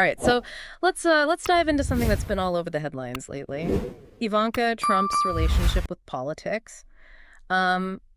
All right, so let's dive into something that's been all over the headlines lately. Ivanka Trump's relationship with politics.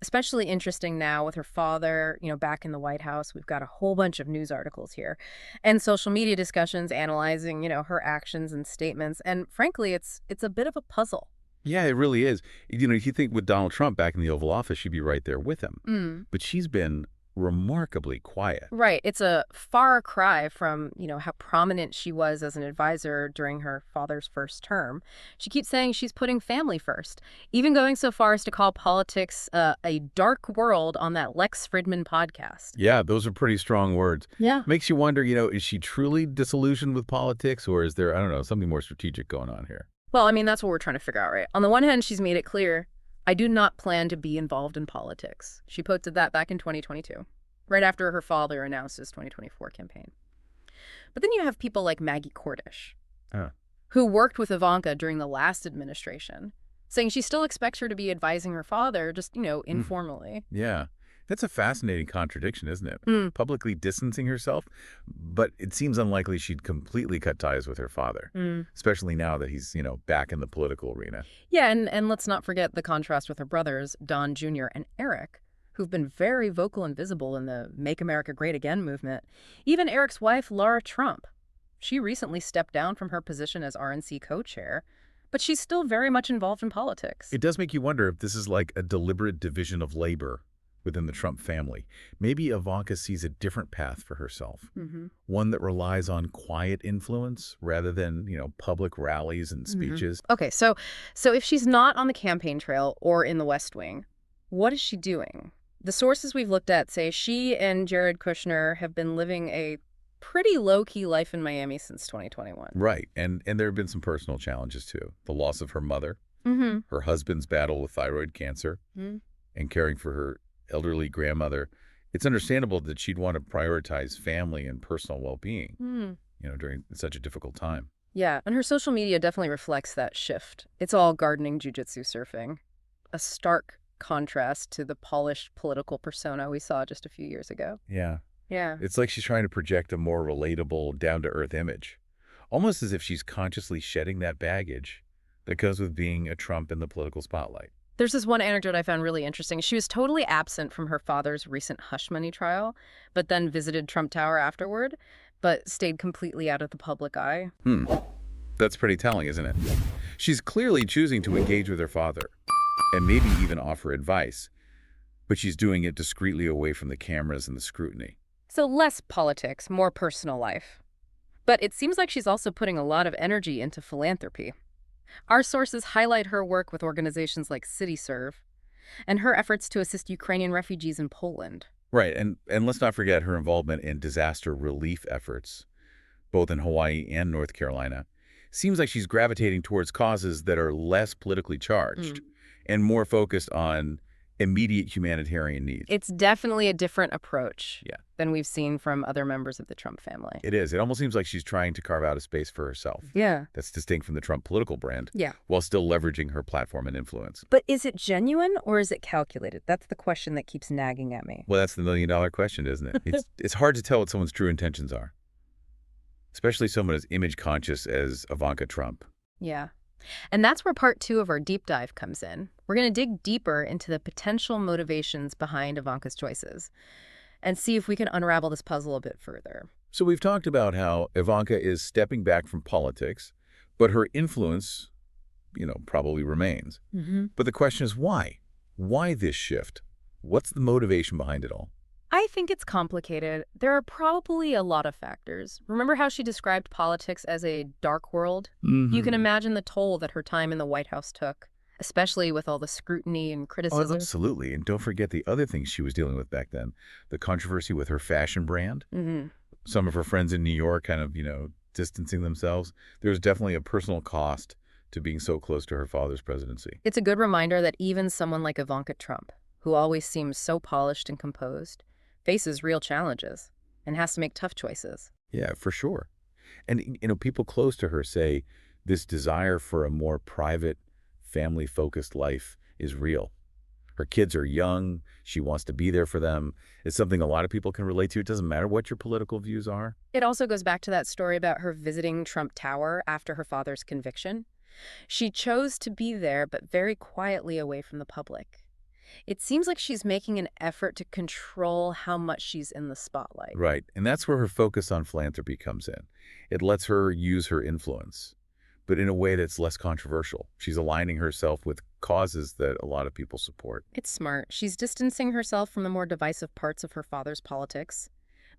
Especially interesting now with her father, back in the White House. We've got a whole bunch of news articles here and social media discussions analyzing, her actions and statements. And frankly, it's a bit of a puzzle. Yeah, it really is. You think with Donald Trump back in the Oval Office, she'd be right there with him. But she's been remarkably quiet. Right. It's a far cry from, how prominent she was as an advisor during her father's first term. She keeps saying she's putting family first, even going so far as to call politics a dark world on that Lex Fridman podcast. Yeah, those are pretty strong words. Yeah. Makes you wonder, is she truly disillusioned with politics, or is there, I don't know, something more strategic going on here? Well, I mean, that's what we're trying to figure out, right? On the one hand, she's made it clear, I do not plan to be involved in politics. She posted that back in 2022. Right after her father announced his 2024 campaign. But then you have people like Maggie Cordish, who worked with Ivanka during the last administration, saying she still expects her to be advising her father, just, informally. Yeah, that's a fascinating contradiction, isn't it? Publicly distancing herself, but it seems unlikely she'd completely cut ties with her father, especially now that he's, back in the political arena. Yeah, and let's not forget the contrast with her brothers, Don Jr. and Eric, who've been very vocal and visible in the Make America Great Again movement. Even Eric's wife, Ivana Trump. She recently stepped down from her position as RNC co-chair, but she's still very much involved in politics. It does make you wonder if this is like a deliberate division of labor within the Trump family. Maybe Ivanka sees a different path for herself, one that relies on quiet influence rather than, public rallies and speeches. Okay, so if she's not on the campaign trail or in the West Wing, what is she doing? The sources we've looked at say she and Jared Kushner have been living a pretty low-key life in Miami since 2021. Right, and there have been some personal challenges, too. The loss of her mother, her husband's battle with thyroid cancer, and caring for her elderly grandmother. It's understandable that she'd want to prioritize family and personal well-being, during such a difficult time. Yeah, and her social media definitely reflects that shift. It's all gardening, jujitsu, surfing. A stark contrast to the polished political persona we saw just a few years ago. Yeah. Yeah. It's like she's trying to project a more relatable, down-to-earth image, almost as if she's consciously shedding that baggage that goes with being a Trump in the political spotlight. There's this one anecdote I found really interesting. She was totally absent from her father's recent hush money trial, but then visited Trump Tower afterward, but stayed completely out of the public eye. That's pretty telling, isn't it? She's clearly choosing to engage with her father, and maybe even offer advice, but she's doing it discreetly away from the cameras and the scrutiny. So less politics, more personal life. But it seems like she's also putting a lot of energy into philanthropy. Our sources highlight her work with organizations like CityServe and her efforts to assist Ukrainian refugees in Poland. Right, and let's not forget her involvement in disaster relief efforts, both in Hawaii and North Carolina. Seems like she's gravitating towards causes that are less politically charged and more focused on immediate humanitarian needs. It's definitely a different approach Yeah. than we've seen from other members of the Trump family. It is. It almost seems like she's trying to carve out a space for herself. Yeah. That's distinct from the Trump political brand. Yeah. While still leveraging her platform and influence. But is it genuine or is it calculated? That's the question that keeps nagging at me. Well, that's the million-dollar question, isn't it? It's hard to tell what someone's true intentions are, especially someone as image-conscious as Ivanka Trump. Yeah. And that's where part 2 of our deep dive comes in. We're going to dig deeper into the potential motivations behind Ivanka's choices and see if we can unravel this puzzle a bit further. So we've talked about how Ivanka is stepping back from politics, but her influence, probably remains. But the question is why? Why this shift? What's the motivation behind it all? I think it's complicated. There are probably a lot of factors. Remember how she described politics as a dark world? You can imagine the toll that her time in the White House took, especially with all the scrutiny and criticism. Oh, absolutely. And don't forget the other things she was dealing with back then. The controversy with her fashion brand. Some of her friends in New York kind of, distancing themselves. There's definitely a personal cost to being so close to her father's presidency. It's a good reminder that even someone like Ivanka Trump, who always seems so polished and composed, faces real challenges and has to make tough choices. Yeah, for sure. And, people close to her say this desire for a more private, family-focused life is real. Her kids are young. She wants to be there for them. It's something a lot of people can relate to. It doesn't matter what your political views are. It also goes back to that story about her visiting Trump Tower after her father's conviction. She chose to be there, but very quietly away from the public. It seems like she's making an effort to control how much she's in the spotlight. Right. And that's where her focus on philanthropy comes in. It lets her use her influence, but in a way that's less controversial. She's aligning herself with causes that a lot of people support. It's smart. She's distancing herself from the more divisive parts of her father's politics,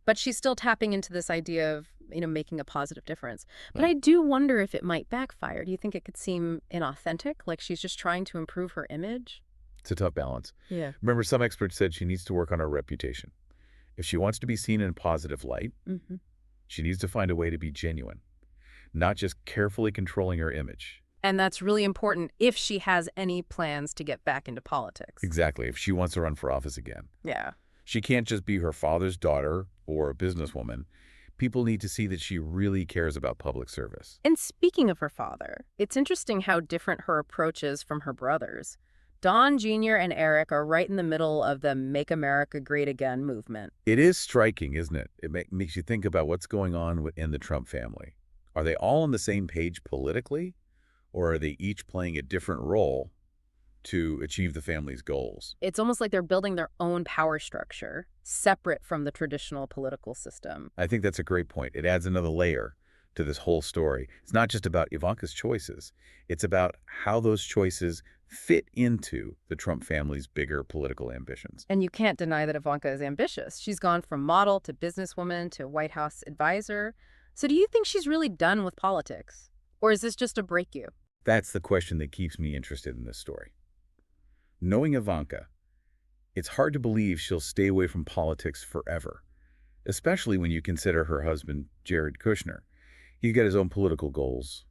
but she's still tapping into this idea of, making a positive difference. But Right. I do wonder if it might backfire. Do you think it could seem inauthentic, like she's just trying to improve her image? It's a tough balance. Yeah. Remember, some experts said she needs to work on her reputation. If she wants to be seen in a positive light, Mm-hmm. she needs to find a way to be genuine, not just carefully controlling her image. And that's really important if she has any plans to get back into politics. Exactly, if she wants to run for office again. Yeah. She can't just be her father's daughter or a businesswoman. People need to see that she really cares about public service. And speaking of her father, it's interesting how different her approach is from her brothers. Don Jr. and Eric are right in the middle of the Make America Great Again movement. It is striking, isn't it? It makes you think about what's going on within the Trump family. Are they all on the same page politically, or are they each playing a different role to achieve the family's goals? It's almost like they're building their own power structure, separate from the traditional political system. I think that's a great point. It adds another layer to this whole story. It's not just about Ivanka's choices. It's about how those choices fit into the Trump family's bigger political ambitions. And you can't deny that Ivanka is ambitious. She's gone from model to businesswoman to White House advisor. So do you think she's really done with politics? Or is this just a break you? That's the question that keeps me interested in this story. Knowing Ivanka, it's hard to believe she'll stay away from politics forever, especially when you consider her husband, Jared Kushner. He's got his own political goals,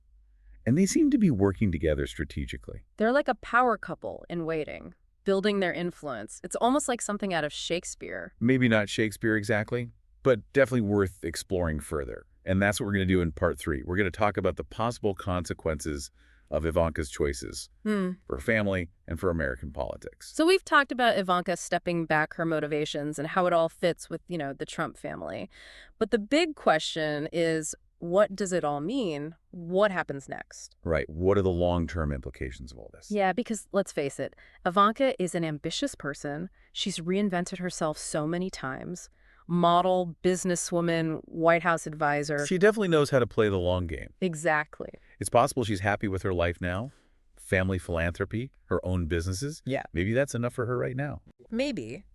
and they seem to be working together strategically. They're like a power couple in waiting, building their influence. It's almost like something out of Shakespeare. Maybe not Shakespeare exactly, but definitely worth exploring further. And that's what we're going to do in part 3. We're going to talk about the possible consequences of Ivanka's choices for her family and for American politics. So we've talked about Ivanka stepping back her motivations and how it all fits with, the Trump family. But the big question is, what does it all mean? What happens next? Right. What are the long-term implications of all this? Yeah, because let's face it, Ivanka is an ambitious person. She's reinvented herself so many times. Model, businesswoman, White House advisor. She definitely knows how to play the long game. Exactly. It's possible she's happy with her life now. Family philanthropy, her own businesses. Yeah. Maybe that's enough for her right now. Maybe.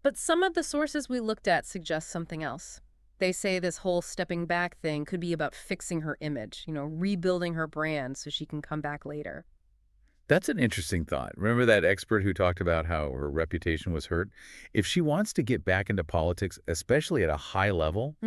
But some of the sources we looked at suggest something else. They say this whole stepping back thing could be about fixing her image, rebuilding her brand so she can come back later. That's an interesting thought. Remember that expert who talked about how her reputation was hurt? If she wants to get back into politics, especially at a high level,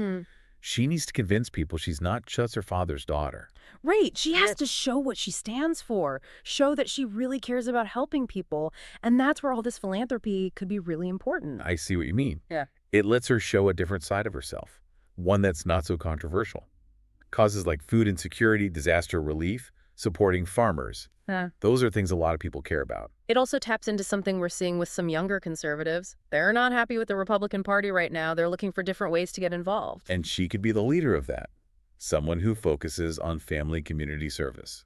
she needs to convince people she's not just her father's daughter. Right. She has to show what she stands for, show that she really cares about helping people. And that's where all this philanthropy could be really important. I see what you mean. Yeah. It lets her show a different side of herself, one that's not so controversial. Causes like food insecurity, disaster relief, supporting farmers. Those are things a lot of people care about. It also taps into something we're seeing with some younger conservatives. They're not happy with the Republican Party right now. They're looking for different ways to get involved. And she could be the leader of that. Someone who focuses on family community service.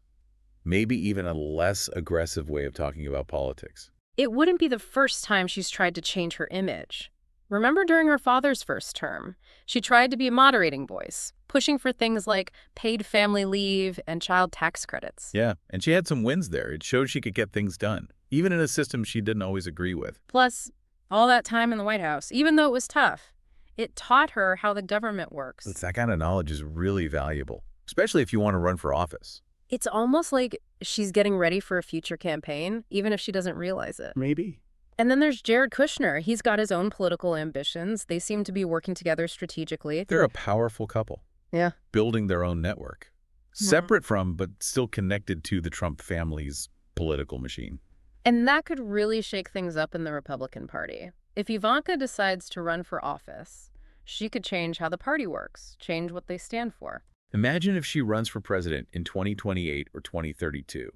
Maybe even a less aggressive way of talking about politics. It wouldn't be the first time she's tried to change her image. Remember during her father's first term, she tried to be a moderating voice, pushing for things like paid family leave and child tax credits. Yeah, and she had some wins there. It showed she could get things done, even in a system she didn't always agree with. Plus, all that time in the White House, even though it was tough, it taught her how the government works. That kind of knowledge is really valuable, especially if you want to run for office. It's almost like she's getting ready for a future campaign, even if she doesn't realize it. Maybe. And then there's Jared Kushner. He's got his own political ambitions. They seem to be working together strategically. They're a powerful couple. Yeah. Building their own network. Separate from, but still connected to the Trump family's political machine. And that could really shake things up in the Republican Party. If Ivanka decides to run for office, she could change how the party works, change what they stand for. Imagine if she runs for president in 2028 or 2032.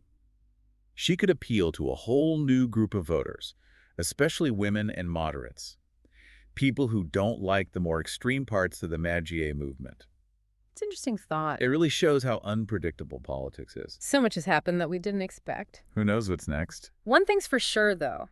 She could appeal to a whole new group of voters, especially women and moderates, people who don't like the more extreme parts of the MAGA movement. It's an interesting thought. It really shows how unpredictable politics is. So much has happened that we didn't expect. Who knows what's next? One thing's for sure, though.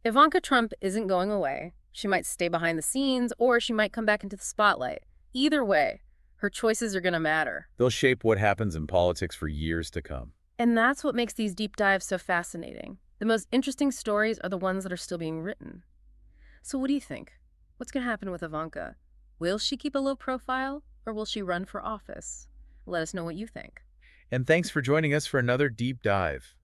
Ivanka Trump isn't going away. She might stay behind the scenes, or she might come back into the spotlight. Either way, her choices are going to matter. They'll shape what happens in politics for years to come. And that's what makes these deep dives so fascinating. The most interesting stories are the ones that are still being written. So what do you think? What's going to happen with Ivanka? Will she keep a low profile, or will she run for office? Let us know what you think. And thanks for joining us for another deep dive.